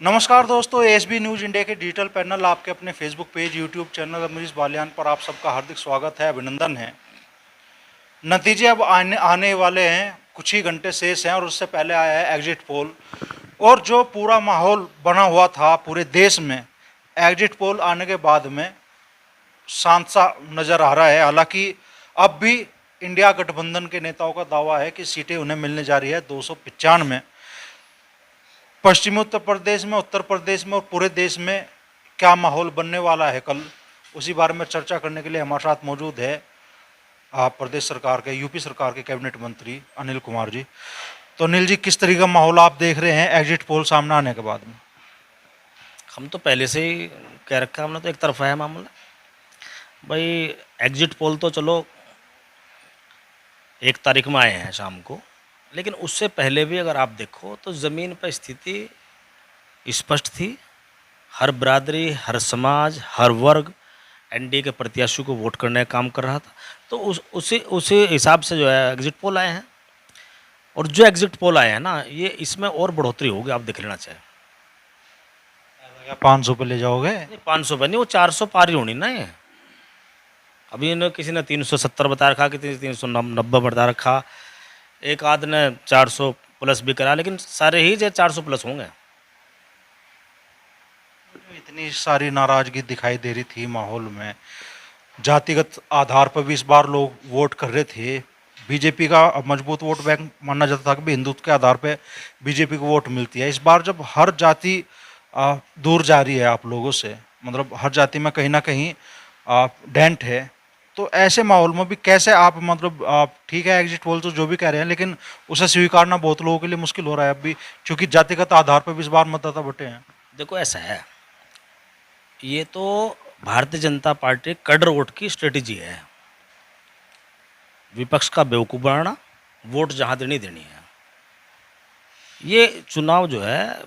नमस्कार दोस्तों, SB news India के डिजिटल पैनल आपके अपने Facebook page, YouTube channel Amrish Baliyan पर आप सबका हार्दिक स्वागत है, अभिनंदन है। नतीजे अब आने आने वाले हैं, कुछ ही घंटे शेष हैं और उससे पहले आया है एग्जिट पोल। और जो पूरा माहौल बना हुआ था पूरे देश में, एग्जिट पोल आने के बाद में शांत सा नज़र आ रहा है। हालांकि अब भी इंडिया गठबंधन के नेताओं का दावा है कि सीटें उन्हें मिलने जा रही है 295। पश्चिमी उत्तर प्रदेश में, उत्तर प्रदेश में और पूरे देश में क्या माहौल बनने वाला है कल, उसी बारे में चर्चा करने के लिए हमारे साथ मौजूद है प्रदेश सरकार के, यूपी सरकार के कैबिनेट मंत्री अनिल कुमार जी। तो अनिल जी, किस तरीके का माहौल आप देख रहे हैं एग्जिट पोल सामने आने के बाद में? हम तो पहले से ही कह रखा है, हमने तो एक तरफा है मामला भाई। एग्जिट पोल तो चलो 1 तारीख में आए हैं शाम को, लेकिन उससे पहले भी अगर आप देखो तो ज़मीन पर स्थिति स्पष्ट थी। हर बिरादरी, हर समाज, हर वर्ग एनडीए के प्रत्याशी को वोट करने का काम कर रहा था। तो उसी हिसाब से जो है एग्जिट पोल आए हैं। और जो एग्जिट पोल आए हैं ना, ये इसमें और बढ़ोतरी होगी, आप देख लेना चाहिए। 500 पे ले जाओगे? नहीं, 500 पे नहीं, वो 400 पार ही होनी ना ये। अभी इन्हें किसी ने 370 बता रखा, किसी ने 390 बता रखा, एक आध ने 400 प्लस भी करा, लेकिन सारे ही जो 400 प्लस होंगे। इतनी सारी नाराजगी दिखाई दे रही थी माहौल में, जातिगत आधार पर भी इस बार लोग वोट कर रहे थे। बीजेपी का मजबूत वोट बैंक माना जाता था कि हिंदुत्व के आधार पर बीजेपी को वोट मिलती है। इस बार जब हर जाति दूर जा रही है आप लोगों से, मतलब हर जाति में कहीं ना कहीं डेंट है, तो ऐसे माहौल में भी कैसे आप, मतलब आप ठीक है एग्जिट पोल तो जो भी कह रहे हैं, लेकिन उसे स्वीकारना बहुत लोगों के लिए मुश्किल हो रहा है अब भी, क्योंकि जातिगत आधार पर भी इस बार मतदाता बटे हैं। देखो ऐसा है, ये तो भारतीय जनता पार्टी कड़र वोट की स्ट्रेटेजी है। विपक्ष का बेवकूफ़ बनाना, वोट जहाँ देनी देनी है। ये चुनाव जो है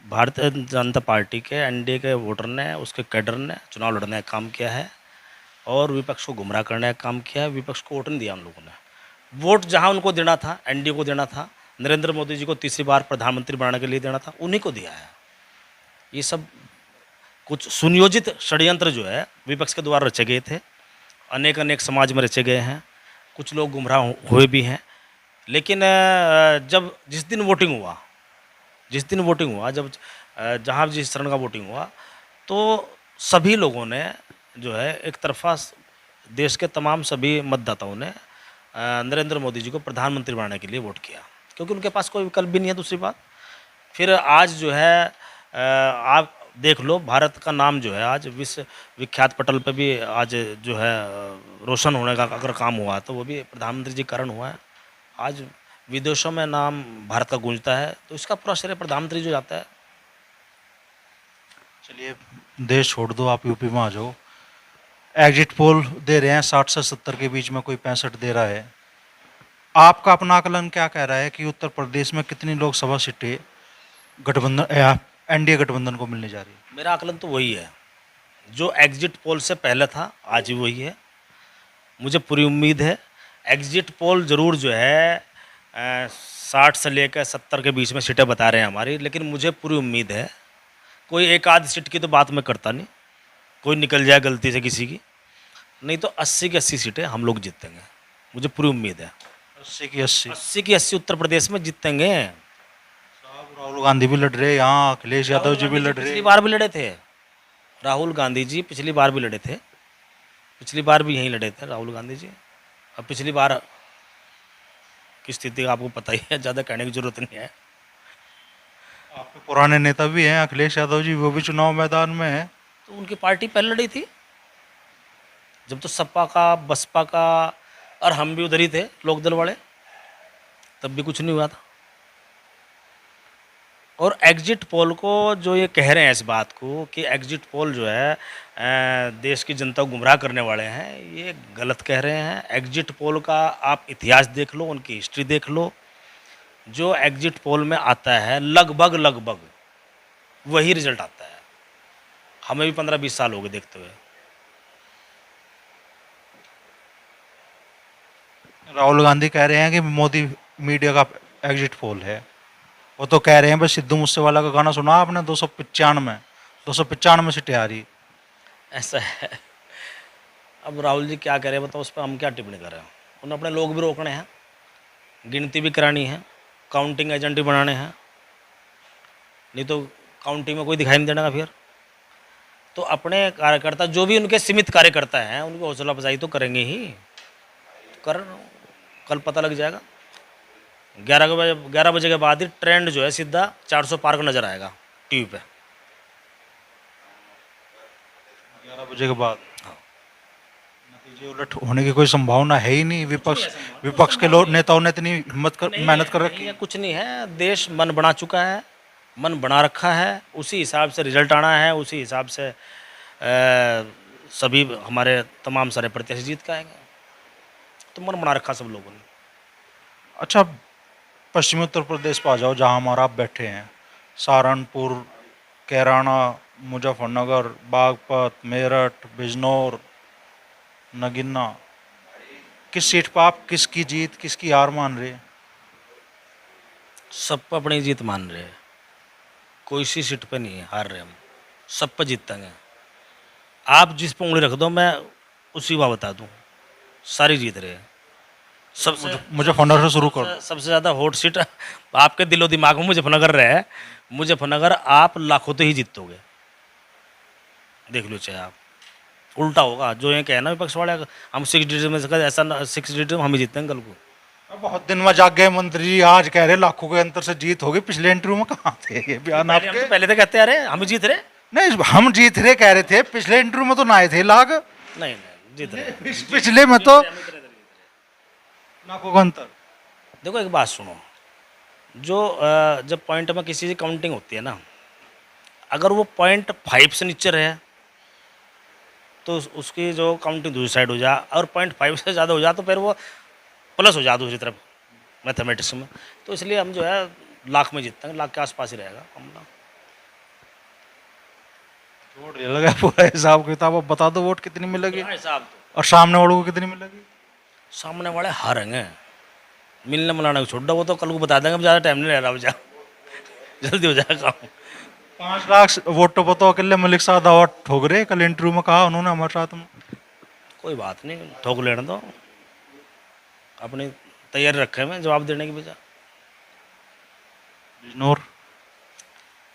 भारतीय जनता पार्टी के एनडीए के वोटर ने, उसके कैडर ने चुनाव लड़ने का काम किया है और विपक्ष को गुमराह करने का काम किया है। विपक्ष को वोट नहीं दिया हम लोगों ने। वोट जहां उनको देना था, एनडीए को देना था, नरेंद्र मोदी जी को तीसरी बार प्रधानमंत्री बनाने के लिए देना था, उन्हीं को दिया है। ये सब कुछ सुनियोजित षड्यंत्र जो है विपक्ष के द्वारा रचे गए थे, अनेक अनेक समाज में रचे गए हैं, कुछ लोग गुमराह हुए भी हैं। लेकिन जिस दिन वोटिंग हुआ, जब जहाँ जिस तरह का वोटिंग हुआ, तो सभी लोगों ने जो है एक तरफा, देश के तमाम सभी मतदाताओं ने नरेंद्र मोदी जी को प्रधानमंत्री बनाने के लिए वोट किया, क्योंकि उनके पास कोई विकल्प भी नहीं है। दूसरी बात, फिर आज जो है आप देख लो, भारत का नाम जो है आज विश्व विख्यात पटल पे भी आज जो है रोशन होने का अगर काम हुआ तो वो भी प्रधानमंत्री जी के कारण हुआ है। आज विदेशों में नाम भारत का गूंजता है, तो इसका पूरा श्रेय प्रधानमंत्री जो जाता है। चलिए, देश छोड़ दो, आप यूपी में आ जाओ। एग्जिट पोल दे रहे हैं 60 से 70 के बीच में, कोई 65 दे रहा है। आपका अपना आकलन क्या कह रहा है कि उत्तर प्रदेश में कितनी लोकसभा सीटें गठबंधन, एनडीए गठबंधन को मिलने जा रही है? मेरा आकलन तो वही है जो एग्जिट पोल से पहले था, आज भी वही है। मुझे पूरी उम्मीद है। एग्जिट पोल ज़रूर जो है 60 से लेकर 70 के बीच में सीटें बता रहे हैं हमारी, लेकिन मुझे पूरी उम्मीद है, कोई एक आध सीट की तो बात मैं करता नहीं, कोई निकल जाए गलती से किसी की, नहीं तो 80 की 80 सीटें हम लोग जीतेंगे, मुझे पूरी उम्मीद है। 80 की 80? 80 की 80 उत्तर प्रदेश में जीतेंगे। राहुल गांधी भी लड़ रहे हैं यहाँ, अखिलेश यादव जी भी लड़ रहे पिछली हैं। बार भी लड़े थे राहुल गांधी जी, पिछली बार भी लड़े थे, पिछली बार भी यहीं लड़े थे राहुल गांधी जी। अब पिछली बार की स्थिति आपको पता ही है, ज़्यादा कहने की जरूरत नहीं है। आपके पुराने नेता भी हैं अखिलेश यादव जी, वो भी चुनाव मैदान में है। तो उनकी पार्टी पहले लड़ी थी, जब तो सपा का, बसपा का, और हम भी उधर ही थे, लोकदल वाले, तब भी कुछ नहीं हुआ था। और एग्जिट पोल को जो ये कह रहे हैं इस बात को कि एग्जिट पोल जो है देश की जनता को गुमराह करने वाले हैं, ये गलत कह रहे हैं। एग्जिट पोल का आप इतिहास देख लो, उनकी हिस्ट्री देख लो, जो एग्जिट पोल में आता है लगभग लगभग वही रिजल्ट आता है। हमें भी 15-20 साल हो गए देखते हुए। राहुल गांधी कह रहे हैं कि मोदी मीडिया का एग्जिट पोल है। वो तो कह रहे हैं बस सिद्धू मूसेवाला का गाना सुना आपने 295 सीटें आ रही। ऐसा है। अब राहुल जी क्या करें बताओ, उस पर हम क्या टिप्पणी करें। उन्हें अपने लोग भी रोकने हैं, गिनती भी करानी है, काउंटिंग एजेंट भी बनाने हैं, नहीं तो काउंटिंग में कोई दिखाई नहीं देगा फिर। तो अपने कार्यकर्ता जो भी उनके सीमित कार्यकर्ता हैं उनकी हौसला अफजाई तो करेंगे ही। कर कल पता लग जाएगा। 11 बजे के बाद ही ट्रेंड जो है सीधा 400 पार का नजर आएगा टीवी पे। 11 बजे के बाद नतीजे उलट होने की कोई संभावना है ही नहीं। विपक्ष के लोग नेताओं ने इतनी मेहनत कर रखी नहीं है। है, कुछ नहीं है। देश मन बना चुका है, मन बना रखा है, उसी हिसाब से रिजल्ट आना है, उसी हिसाब से सभी हमारे तमाम सारे प्रत्याशी जीत के आएंगे। तो मन बना रखा सब लोगों ने। अच्छा, पश्चिमी उत्तर प्रदेश पर आ जाओ, जहाँ हमारा आप बैठे हैं। सहारनपुर, कैराना, मुजफ्फरनगर, बागपत, मेरठ, बिजनौर, नगीना, किस सीट पर आप किसकी जीत किसकी हार मान रहे हैं? सब पे अपनी जीत मान रहे हैं, कोई सी सीट पे नहीं है हार रहे हम, सब पे जीतेंगे। आप जिस पे उंगली रख दो मैं उसी का बता दूं, सारी जीत रहे हैं। सबसे मुजफ्फरनगर से शुरू कर दो। सबसे ज़्यादा हॉट सीट आपके दिलो दिमाग में मुजफ्फरनगर रहे। मुजफ्फरनगर आप लाखों तो ही जीतोगे, देख लो चाहे आप। उल्टा होगा जो ये कहना विपक्ष वाले, हम 6 डिजिट में से ऐसा 6 डिजिट में हम ही जीतेंगे कल को। अब बहुत दिन में जाग गए मंत्री जी, आज कह रहे लाखों के अंतर से जीत होगी। पिछले इंटरव्यू में कहाँ थे ये बयान हम आपके? तो पहले तो कहते अरे हम ही जीत रहे। नहीं, हम जीत रहे कह रहे थे, पिछले इंटरव्यू में तो ना आए थे लाख। नहीं नहीं जीत रहे। पिछले में तो लाखों का अंतर। देखो एक बात सुनो, जो जब पॉइंट में किसी की काउंटिंग होती है ना, अगर वो 0.5 से नीचे रहे तो उसकी जो काउंटिंग दूसरी साइड हो जाए, और 0.5 से ज़्यादा हो जाए तो फिर वो प्लस हो जाए दूसरी तरफ मैथमेटिक्स में। तो इसलिए हम जो है लाख में जीतते हैं, लाख के आसपास ही रहेगा मामला। वोट ये लगा पूरा हिसाब किताब। अब बता दो वोट कितनी मिलेगी हिसाब तो और सामने वालों को कितनी मिलेगी? सामने वाले हारेंगे, मिलने मिलाने को छोड़ दो, वो तो कल को बता देंगे। अब ज़्यादा टाइम नहीं रह रहा, जाओ जल्दी हो जाएगा काम। 5 लाख वोटों पर तो अकेले मलिक साहब दावा ठोक रहे। कल इंटरव्यू में कहा उन्होंने हमारे साथ में। कोई बात नहीं, ठोक लेने दो, अपनी तैयारी रखे में जवाब देने की बजाय। बिजनौर,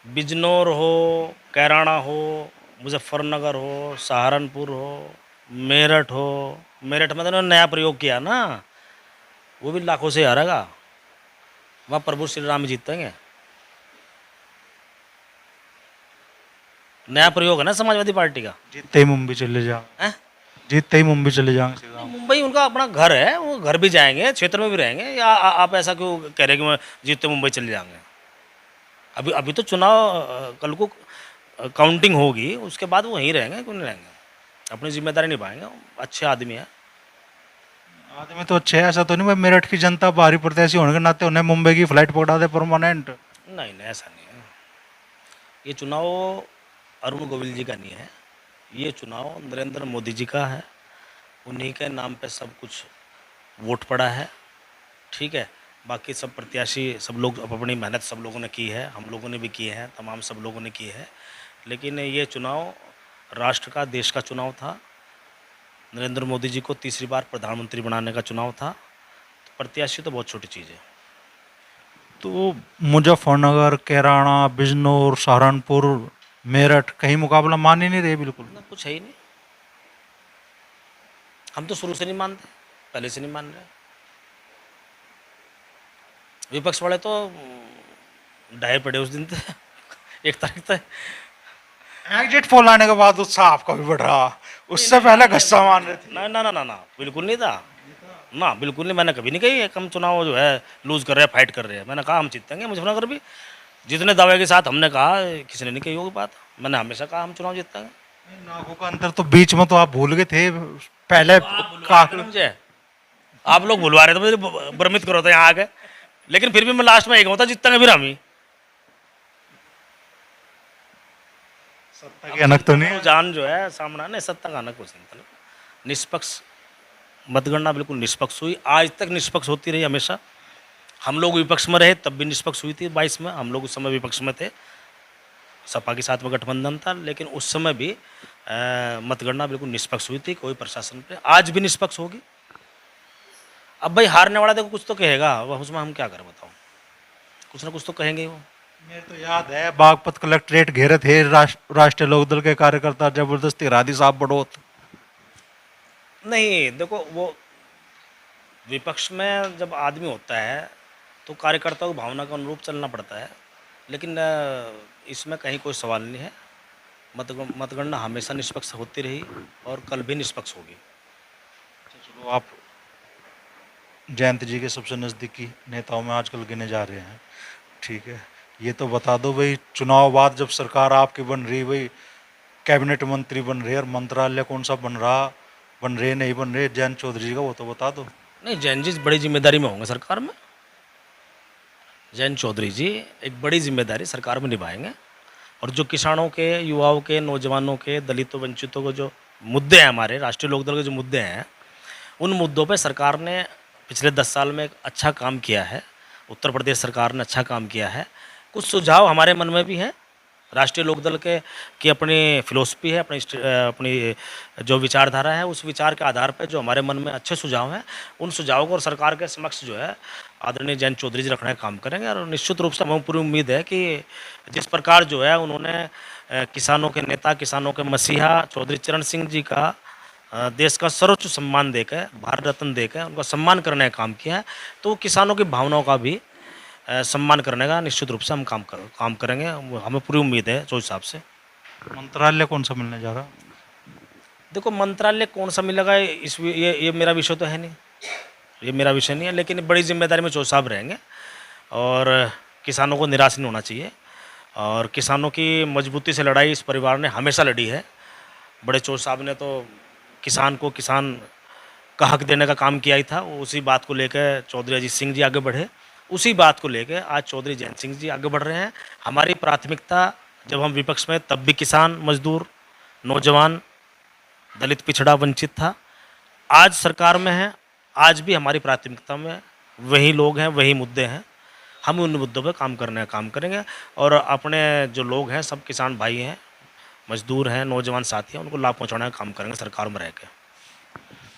बिजनौर हो, कैराना हो, मुजफ्फरनगर हो, सहारनपुर हो, मेरठ हो। मेरठ में तो उन्होंने नया प्रयोग किया ना, वो भी लाखों से हारेगा। वहाँ प्रभु श्री राम जीतेंगे। नया प्रयोग है ना समाजवादी पार्टी का। जीतते ही मुंबई चले जाओ। हैं? जीतते ही मुंबई चले जाएंगे सीधा। मुंबई उनका अपना घर है, वो घर भी जाएंगे, क्षेत्र में भी रहेंगे। या आप ऐसा क्यों कह रहे हैं कि मैं जीतते मुंबई चले जाएंगे? अभी अभी तो चुनाव कल को काउंटिंग होगी, उसके बाद वो वहीं रहेंगे। क्यों नहीं रहेंगे? अपनी जिम्मेदारी निभाएंगे, अच्छे आदमी है। आदमी तो अच्छे है, ऐसा तो नहीं भाई मेरठ की जनता बाहरी प्रत्याशी होने के नाते उन्हें मुंबई की फ्लाइट पकड़ा दे परमानेंट। नहीं नहीं, ऐसा नहीं है। ये चुनाव अरुण गोविल जी का नहीं है, ये चुनाव नरेंद्र मोदी जी का है। उन्हीं के नाम पे सब कुछ वोट पड़ा है, ठीक है। बाकी सब प्रत्याशी, सब लोग अपनी मेहनत सब लोगों ने की है, हम लोगों ने भी की है, तमाम सब लोगों ने की है। लेकिन ये चुनाव राष्ट्र का, देश का चुनाव था। नरेंद्र मोदी जी को तीसरी बार प्रधानमंत्री बनाने का चुनाव था। तो प्रत्याशी तो बहुत छोटी चीज़ है। तो मुजफ्फरनगर, कैराना, बिजनौर, सहारनपुर, मेरठ कहीं मुकाबला मान ही नहीं रहे बिल्कुल। ना कुछ है ही नहीं। हम तो शुरू से नहीं मानते, पहले से नहीं मान रहे। विपक्ष वाले तो ढाई पड़े उस दिन थे 1 तारीख तक। एग्जिट पोल आने के बाद उत्साह आपका भी बढ़ रहा, उससे पहले गुस्सा मान रहे थे। ना ना ना ना ना, बिल्कुल नहीं था ना, बिल्कुल नहीं। मैंने कभी नहीं कही हम चुनाव जो है लूज कर रहे हैं, फाइट कर रहे हैं। मैंने कहा हम जीतेंगे मुजफ्फरनगर भी। जितने दावे के साथ हमने कहा, किसी ने नहीं कही होगी बात। मैंने हमेशा कहा हम चुनाव जीतेंगे। नागों का अंतर तो बीच में तो आप भूल गए थे पहले। मुझे आप लोग भुलवा रहे थे, मुझे भ्रमित करो तो यहाँ आके। लेकिन फिर भी मैं लास्ट में एक होता, जीतेंगे फिर हम ही। सत्ता की अनक तो नहीं। जान जो है सामना नहीं, सत्ता का ना कुछ नहीं। निष्पक्ष मतगणना बिल्कुल निष्पक्ष हुई, आज तक निष्पक्ष होती रही हमेशा। हम लोग विपक्ष में रहे तब भी निष्पक्ष हुई थी 22 में, हम लोग उस समय विपक्ष में थे, सपा के साथ में गठबंधन था, लेकिन उस समय भी मतगणना बिल्कुल निष्पक्ष हुई थी, कोई प्रशासन पे। आज भी निष्पक्ष होगी। अब भाई हारने वाला देखो कुछ तो कहेगा, वह उसमें हम क्या करें बताओ, कुछ ना कुछ तो कहेंगे ही वो। मेरे तो याद है बागपत कलेक्ट्रेट घेरे थे राष्ट्रीय लोकदल के कार्यकर्ता, जबरदस्ती राधी साहब बड़ौत। नहीं देखो, वो विपक्ष में जब आदमी होता है तो कार्यकर्ताओं की भावना के अनुरूप चलना पड़ता है, लेकिन इसमें कहीं कोई सवाल नहीं है। मतगणना हमेशा निष्पक्ष होती रही और कल भी निष्पक्ष होगी। चलो, आप जयंत जी के सबसे नज़दीकी नेताओं में आजकल गिने जा रहे हैं, ठीक है, ये तो बता दो भाई, चुनाव बाद जब सरकार आपकी बन रही, भाई कैबिनेट मंत्री बन रहे और मंत्रालय कौन सा बन रहे नहीं बन रहे जयंत चौधरी जी का, वो तो बता दो। नहीं, जैन जी बड़ी जिम्मेदारी में होंगे सरकार में। जयंत चौधरी जी एक बड़ी जिम्मेदारी सरकार में निभाएंगे, और जो किसानों के, युवाओं के, नौजवानों के, दलितों, वंचितों को जो मुद्दे हैं, हमारे राष्ट्रीय लोकदल के जो मुद्दे हैं, उन मुद्दों पे सरकार ने पिछले 10 साल में एक अच्छा काम किया है। उत्तर प्रदेश सरकार ने अच्छा काम किया है। कुछ सुझाव हमारे मन में भी हैं। राष्ट्रीय लोकदल के की अपनी फिलोसफी है, अपनी जो विचारधारा है, उस विचार के आधार पर जो हमारे मन में अच्छे सुझाव हैं, उन सुझावों को और सरकार के समक्ष जो है आदरणीय जयंत चौधरी जी रखने का काम करेंगे। और निश्चित रूप से हमें पूरी उम्मीद है कि जिस प्रकार जो है उन्होंने किसानों के नेता, किसानों के मसीहा चौधरी चरण सिंह जी का देश का सर्वोच्च सम्मान देकर, भारत रत्न देकर उनका सम्मान करने का काम किया है, तो किसानों की भावनाओं का भी सम्मान करने का निश्चित रूप से हम काम करेंगे। हमें पूरी उम्मीद है चौधरी साहब से। मंत्रालय कौन सा मिलने जा रहा? देखो, मंत्रालय कौन सा मिलेगा ये मेरा विषय तो है नहीं, ये मेरा विषय नहीं है, लेकिन बड़ी जिम्मेदारी में चौधरी साहब रहेंगे और किसानों को निराश नहीं होना चाहिए। और किसानों की मजबूती से लड़ाई इस परिवार ने हमेशा लड़ी है। बड़े चौधरी साहब ने तो किसान को किसान का हक देने का काम किया ही था। उसी बात को लेकर चौधरी अजीत सिंह जी आगे बढ़े, उसी बात को लेकर आज चौधरी जयंत सिंह जी आगे बढ़ रहे हैं। हमारी प्राथमिकता जब हम विपक्ष में तब भी किसान, मजदूर, नौजवान, दलित, पिछड़ा, वंचित था। आज सरकार में है, आज भी हमारी प्राथमिकता में वही लोग हैं, वही मुद्दे हैं। हम उन मुद्दों पर काम करने का काम करेंगे और अपने जो लोग हैं, सब किसान भाई हैं, मजदूर हैं, नौजवान साथी हैं, उनको लाभ पहुंचाने का काम करेंगे सरकार में रह के।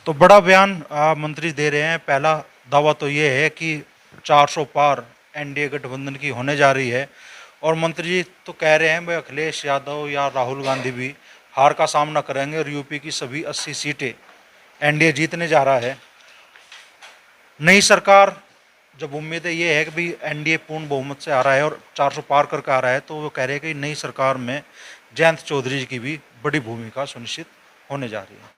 तो बड़ा बयान मंत्री दे रहे हैं। पहला दावा तो ये है कि 400 पार एनडीए गठबंधन की होने जा रही है, और मंत्री जी तो कह रहे हैं भाई अखिलेश यादव या राहुल गांधी भी हार का सामना करेंगे और यूपी की सभी 80 सीटें एनडीए जीतने जा रहा है। नई सरकार, जब उम्मीद है ये है कि भाई एनडीए पूर्ण बहुमत से आ रहा है और 400 पार करके आ रहा है, तो वो कह रहे हैं कि नई सरकार में जयंत चौधरी जी की भी बड़ी भूमिका सुनिश्चित होने जा रही है।